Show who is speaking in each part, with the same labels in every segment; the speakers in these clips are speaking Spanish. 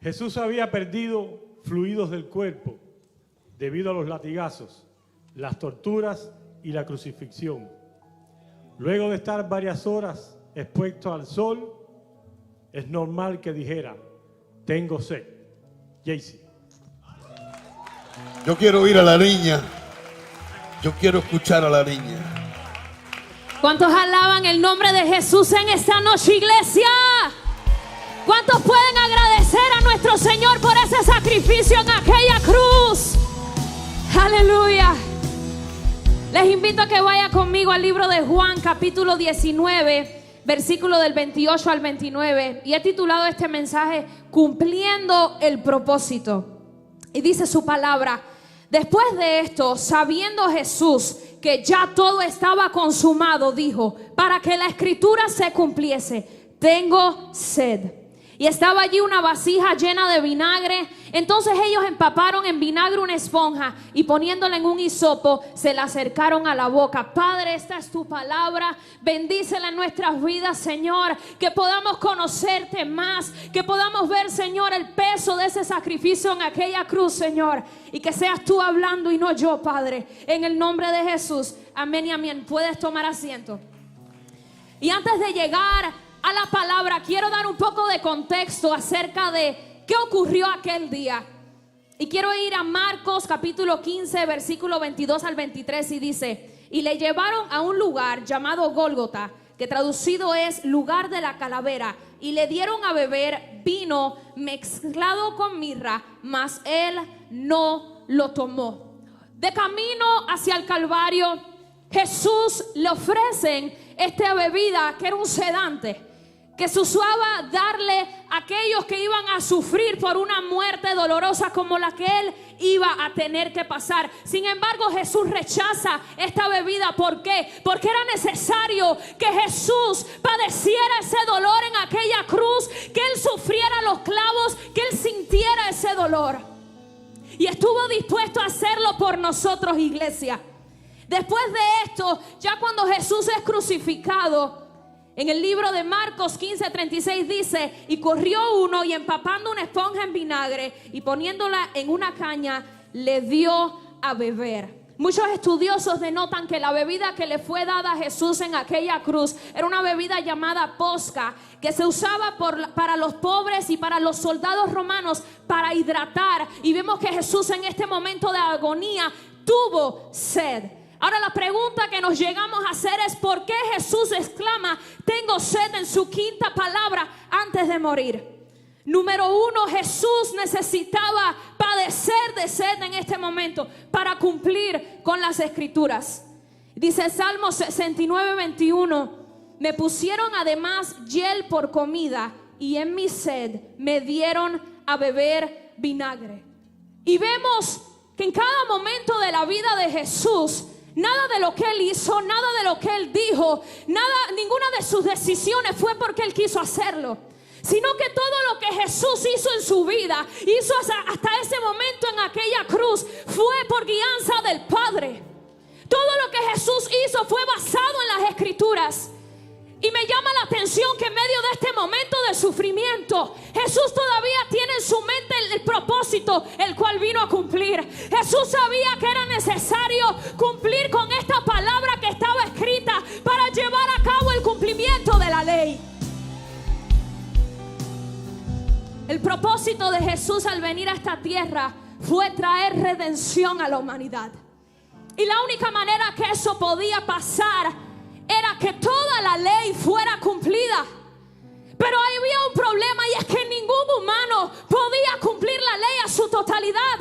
Speaker 1: Jesús había perdido fluidos del cuerpo debido a los latigazos, las torturas y la crucifixión. Luego de estar varias horas expuesto al sol, es normal que dijera: tengo sed. Jaycee.
Speaker 2: Yo quiero oír a la niña. Yo quiero escuchar a la niña.
Speaker 3: ¿Cuántos alaban el nombre de Jesús en esta noche, iglesia? ¿Cuántos pueden agradecer a nuestro Señor por ese sacrificio en aquella cruz? Aleluya. Les invito a que vaya conmigo al libro de Juan, capítulo 19, versículo del 28 al 29. Y he titulado este mensaje Cumpliendo el propósito. Y dice su palabra: después de esto, sabiendo Jesús que ya todo estaba consumado, dijo, para que la escritura se cumpliese: tengo sed. Y estaba allí una vasija llena de vinagre. Entonces ellos empaparon en vinagre una esponja y poniéndola en un hisopo se la acercaron a la boca. Padre, esta es tu palabra. Bendícela en nuestras vidas, Señor. Que podamos conocerte más. Que podamos ver, Señor, el peso de ese sacrificio en aquella cruz, Señor. Y que seas tú hablando y no yo, Padre. En el nombre de Jesús. Amén y amén. Puedes tomar asiento. Y antes de llegar a la palabra, quiero dar un poco de contexto acerca de qué ocurrió aquel día. Y quiero ir a Marcos capítulo 15, versículo 22 al 23, y dice: y le llevaron a un lugar llamado Gólgota, que traducido es lugar de la calavera, y le dieron a beber vino mezclado con mirra, mas él no lo tomó. De camino hacia el Calvario, Jesús le ofrecen esta bebida que era un sedante, que se usaba darle a aquellos que iban a sufrir por una muerte dolorosa como la que él iba a tener que pasar. Sin embargo, Jesús rechaza esta bebida. ¿Por qué? Porque era necesario que Jesús padeciera ese dolor en aquella cruz, que él sufriera los clavos, que él sintiera ese dolor. Y estuvo dispuesto a hacerlo por nosotros, iglesia. Después de esto, ya cuando Jesús es crucificado, en el libro de Marcos 15:36 dice: y corrió uno y empapando una esponja en vinagre y poniéndola en una caña, le dio a beber. Muchos estudiosos denotan que la bebida que le fue dada a Jesús en aquella cruz era una bebida llamada posca, que se usaba para los pobres y para los soldados romanos para hidratar. Y vemos que Jesús en este momento de agonía tuvo sed. Ahora la pregunta que nos llegamos a hacer es: ¿por qué Jesús exclama tengo sed en su quinta palabra antes de morir? Número uno, Jesús necesitaba padecer de sed en este momento para cumplir con las escrituras. Dice el Salmo 69:21: me pusieron además hiel por comida y en mi sed me dieron a beber vinagre. Y vemos que en cada momento de la vida de Jesús, nada de lo que él hizo, nada de lo que él dijo, ninguna de sus decisiones fue porque él quiso hacerlo, sino que todo lo que Jesús hizo en su vida, hizo hasta ese momento en aquella cruz, fue por guianza del Padre. Todo lo que Jesús hizo fue basado en las escrituras. Y me llama la atención que en medio de este momento de sufrimiento, Jesús todavía tiene en su mente el propósito el cual vino a cumplir. Jesús sabía que era necesario cumplir con esta palabra que estaba escrita para llevar a cabo el cumplimiento de la ley. El propósito de Jesús al venir a esta tierra fue traer redención a la humanidad. Y la única manera que eso podía pasar era que toda la ley fuera cumplida. Pero había un problema, y es que ningún humano podía cumplir la ley a su totalidad.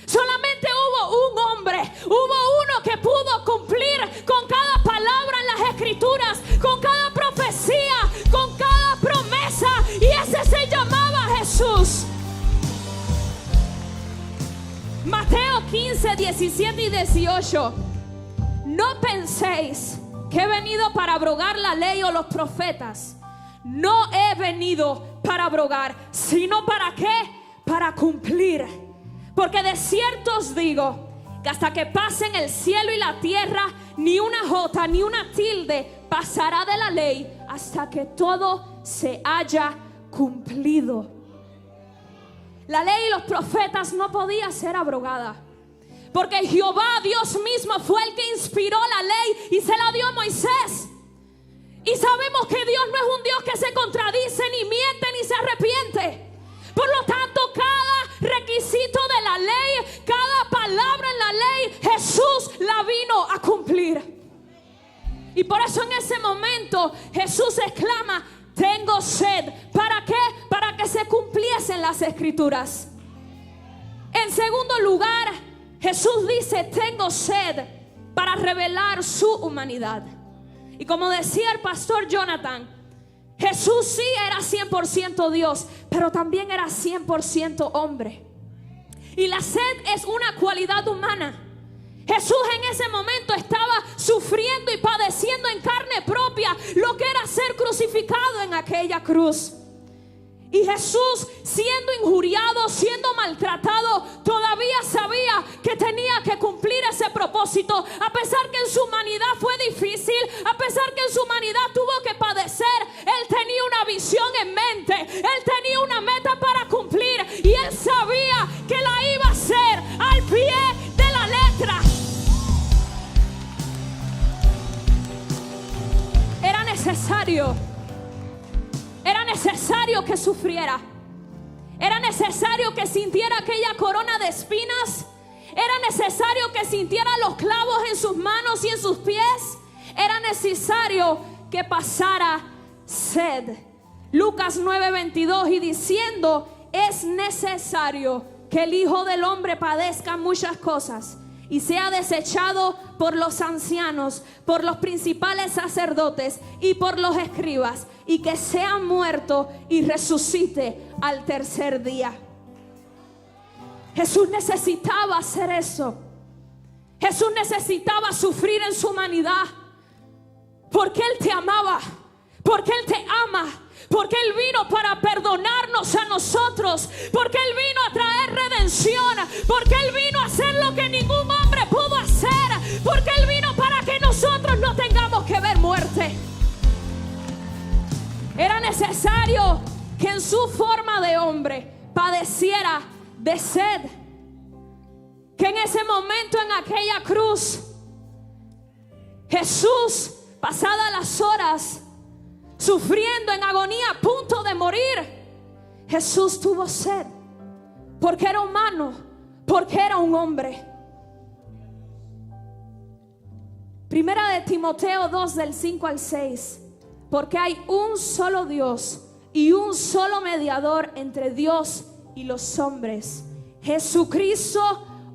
Speaker 3: Solamente hubo un hombre, hubo uno que pudo cumplir con cada palabra en las escrituras, con cada profecía, con cada promesa, y ese se llamaba Jesús. Mateo 15, 17 y 18: no penséis que he venido para abrogar la ley o los profetas. No he venido para abrogar, sino ¿para qué? Para cumplir. Porque de cierto os digo que hasta que pasen el cielo y la tierra, ni una jota ni una tilde pasará de la ley hasta que todo se haya cumplido. la ley y los profetas no podía ser abrogada. Porque Jehová, Dios mismo, fue el que inspiró la ley y se la dio a Moisés. Y sabemos que Dios no es un Dios que se contradice, ni miente, ni se arrepiente. Por lo tanto, cada requisito de la ley, cada palabra en la ley, Jesús la vino a cumplir. Y por eso en ese momento Jesús exclama: tengo sed. ¿Para qué? Para que se cumpliesen las escrituras. En segundo lugar, Jesús dice: tengo sed, para revelar su humanidad. Y como decía el pastor Jonathan, Jesús sí era 100% Dios, pero también era 100% hombre. Y la sed es una cualidad humana. Jesús en ese momento estaba sufriendo y padeciendo en carne propia lo que era ser crucificado en aquella cruz. Y Jesús, siendo injuriado, siendo maltratado, todavía sabía que tenía que cumplir ese propósito. A pesar que en su humanidad fue difícil, a pesar que en su humanidad tuvo que padecer, Él tenía una visión en mente. Él tenía una meta para cumplir. Y Él sabía que la iba a hacer al pie de la letra. Era necesario que sufriera. Era necesario que sintiera aquella corona de espinas. Era necesario que sintiera los clavos en sus manos y en sus pies. Era necesario que pasara sed. Lucas 9:22, y diciendo: es necesario que el Hijo del Hombre padezca muchas cosas y sea desechado por los ancianos, por los principales sacerdotes y por los escribas, y que sea muerto y resucite al tercer día. Jesús necesitaba hacer eso. Jesús necesitaba sufrir en su humanidad, porque Él te amaba, porque Él te ama, porque Él vino para perdonarnos a nosotros, porque Él vino a traer redención, porque Él vino a hacer lo que ningún hombre pudo hacer, porque Él vino para que nosotros no tengamos que ver muerte. Era necesario que en su forma de hombre padeciera de sed, que en ese momento, en aquella cruz, Jesús, pasadas las horas, sufriendo en agonía, a punto de morir, Jesús tuvo sed, porque era humano, porque era un hombre. Primera de Timoteo 2, del 5 al 6. Porque hay un solo Dios y un solo mediador entre Dios y los hombres, Jesucristo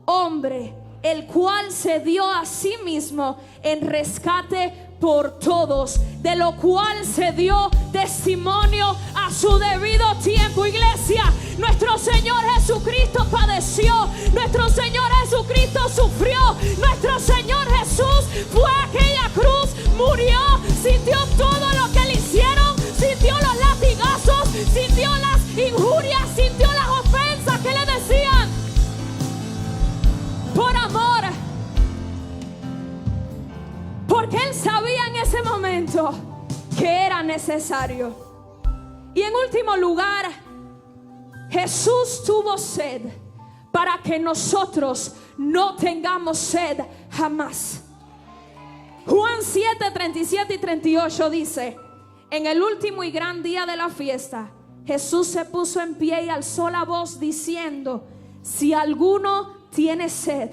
Speaker 3: hombre, el cual se dio a sí mismo en rescate por todos, de lo cual se dio testimonio a su debido tiempo. Iglesia, nuestro Señor Jesucristo padeció, nuestro Señor Jesucristo sufrió, nuestro Señor Jesús fue a aquella cruz, murió, sintió todo lo que le hicieron, sintió los latigazos, sintió las injurias, sintió las ofensas que le decían, por amor, porque Él sabía en ese momento que era necesario. Y en último lugar, Jesús tuvo sed para que nosotros no tengamos sed jamás. Juan 7, 37 y 38 dice: en el último y gran día de la fiesta, Jesús se puso en pie y alzó la voz diciendo: si alguno tiene sed,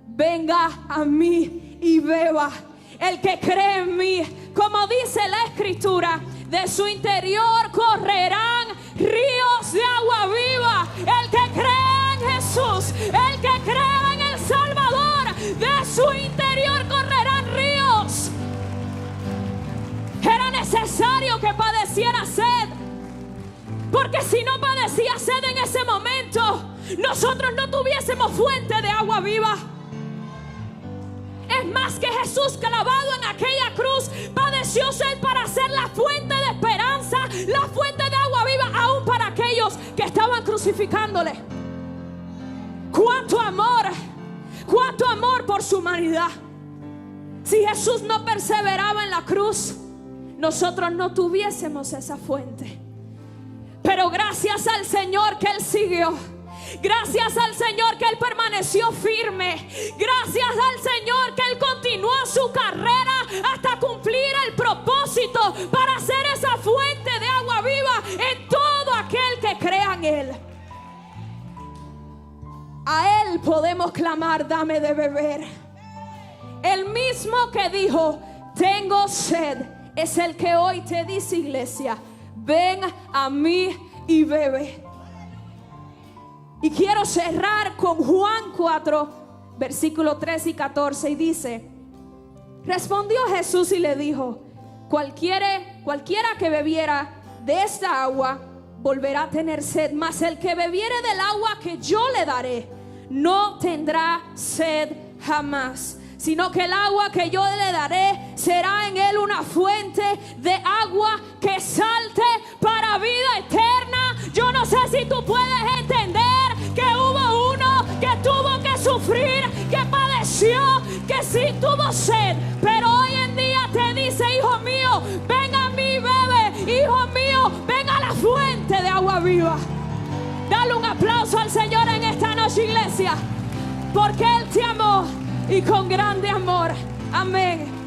Speaker 3: venga a mí y beba. El que cree en mí, como dice la Escritura, de su interior correrán ríos de agua viva. El que cree en Jesús, el que cree en el Salvador, de su interior correrán ríos. Era necesario que padeciera sed, porque si no padecía sed en ese momento, nosotros no tuviésemos fuente de agua viva. Es más, que Jesús, clavado en aquella cruz, padeció sed para ser la fuente de esperanza, la fuente de agua viva, aún para aquellos que estaban crucificándole. ¡Cuánto amor por su humanidad! Si Jesús no perseveraba en la cruz, nosotros no tuviésemos esa fuente. Pero gracias al Señor que Él siguió. Gracias al Señor que Él permaneció firme. Gracias al Señor que Él continuó su carrera hasta cumplir el propósito para ser esa fuente de agua viva en todo aquel que crea en Él. A Él podemos clamar: dame de beber. El mismo que dijo: tengo sed, es el que hoy te dice, iglesia: ven a mí y bebe. Y quiero cerrar con Juan 4, versículos 13 y 14, y dice: respondió Jesús y le dijo: cualquiera que bebiera de esta agua volverá a tener sed, mas el que bebiere del agua que yo le daré no tendrá sed jamás, sino que el agua que yo le daré será en él una fuente de agua que salte para vida eterna. Yo no sé si tú puedes entender que hubo uno que tuvo que sufrir, que padeció, que sí tuvo sed, pero hoy en día te dice: hijo mío, ven a mí, bebe. Hijo mío, ven a la fuente de agua viva. Dale un aplauso al Señor en esta noche, iglesia, porque Él te amó y con grande amor. Amén.